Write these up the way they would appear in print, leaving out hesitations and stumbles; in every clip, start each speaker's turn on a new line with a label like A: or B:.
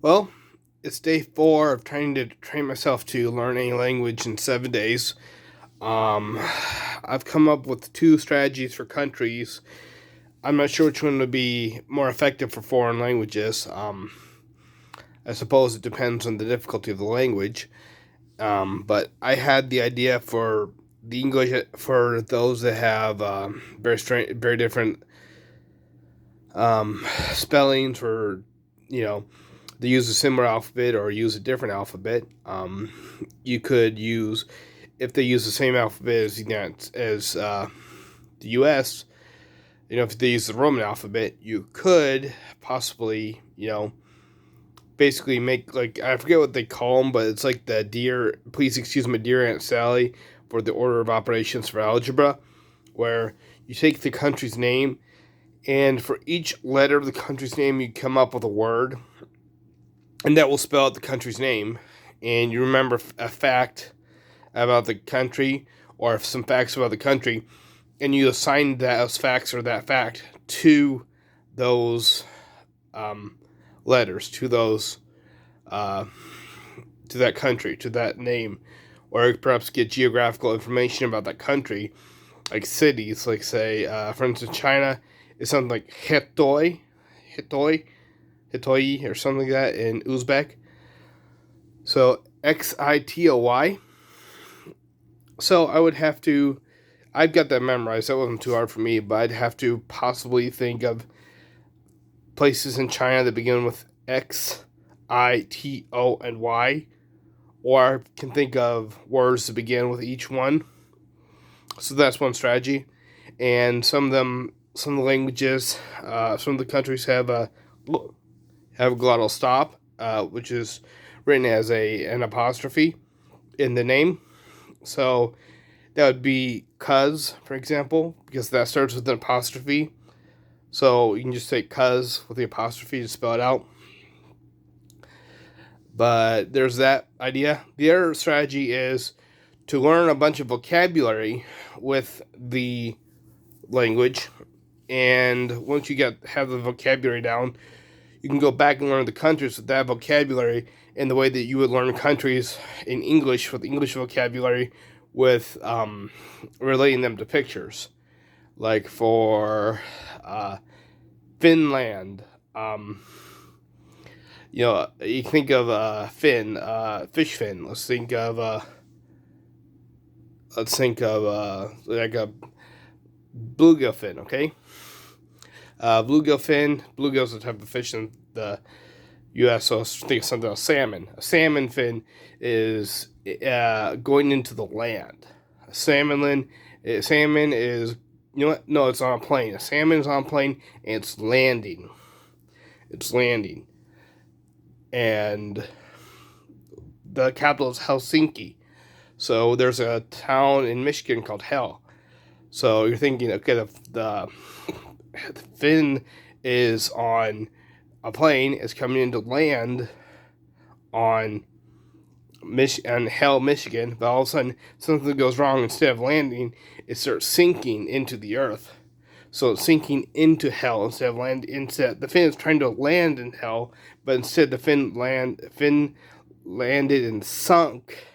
A: Well, it's day 4 of trying to train myself to learn any language in 7 days. Um, I've come up with 2 strategies for countries. I'm not sure which one would be more effective for foreign languages. I suppose it depends on the difficulty of the language. But I had the idea for the English for those that have very different spellings, or you know they use a similar alphabet or use a different alphabet. You could use, if they use the same alphabet as the U.S. If they use the Roman alphabet, you could possibly basically make, like, I forget what they call them, but it's like the dear, please excuse my dear Aunt Sally, for the order of operations for algebra, where you take the country's name, and for each letter of the country's name, you come up with a word, and that will spell out the country's name. And you remember a fact about the country, or some facts about the country, and you assign those facts or that fact to those letters, to those to that country, to that name, or perhaps get geographical information about that country, like cities, like say, for instance, China is something like Hitoi, or something like that in Uzbek. So Xitoy. So I've got that memorized. That wasn't too hard for me, but I'd have to possibly think of places in China that begin with X, I, T, O, and Y, or I can think of words that begin with each one. So that's one strategy. And some of the languages, some of the countries have a glottal stop, which is written as an apostrophe in the name. So that would be cuz, for example, because that starts with an apostrophe. So you can just say cuz with the apostrophe to spell it out. But there's that idea. The other strategy is to learn a bunch of vocabulary with the language. And once you have the vocabulary down, you can go back and learn the countries with that vocabulary in the way that you would learn countries in English, with English vocabulary, with relating them to pictures. Like for Finland, you think of fish fin. Let's think of like a bluegill fin. Okay, bluegill fin. Bluegill is a type of fish in the U.S. So let's think of something else. Salmon. A salmon fin is going into the land. Salmon is, no, it's on a plane. A salmon is on a plane and it's landing. And the capital is Helsinki. So there's a town in Michigan called Hell. So you're thinking, okay, the fin is on a plane, is coming into land on Hell, Michigan, but all of a sudden something goes wrong. Instead of landing, it starts sinking into the earth. So it's sinking into Hell instead of land. Instead, the fin is trying to land in Hell, but instead the fin landed and sunk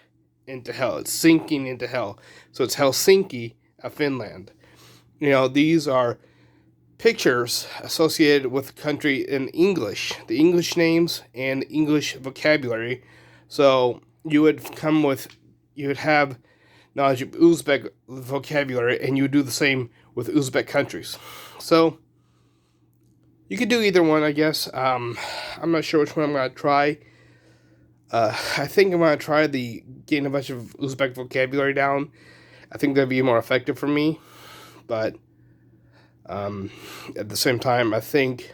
A: into Hell. It's sinking into Hell. So it's Helsinki, Finland. These are pictures associated with the country in English, the English names and English vocabulary. So you would have knowledge of Uzbek vocabulary, and you would do the same with Uzbek countries. So you could do either one, I guess. I'm not sure which one I'm going to try. I think I'm going to try the getting a bunch of Uzbek vocabulary down. I think that'd be more effective for me. But at the same time, I think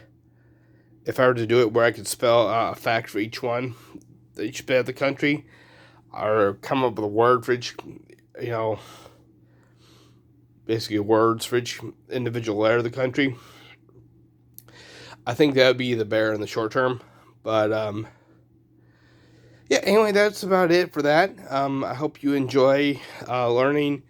A: if I were to do it where I could spell a fact for each bit of the country, or come up with a word for each, basically words for each individual letter of the country, I think that would be the better in the short term. But yeah, anyway, that's about it for that. I hope you enjoy learning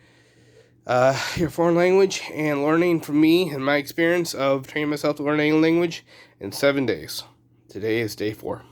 A: your foreign language, and learning from me and my experience of training myself to learn any language in 7 days. Today is day 4.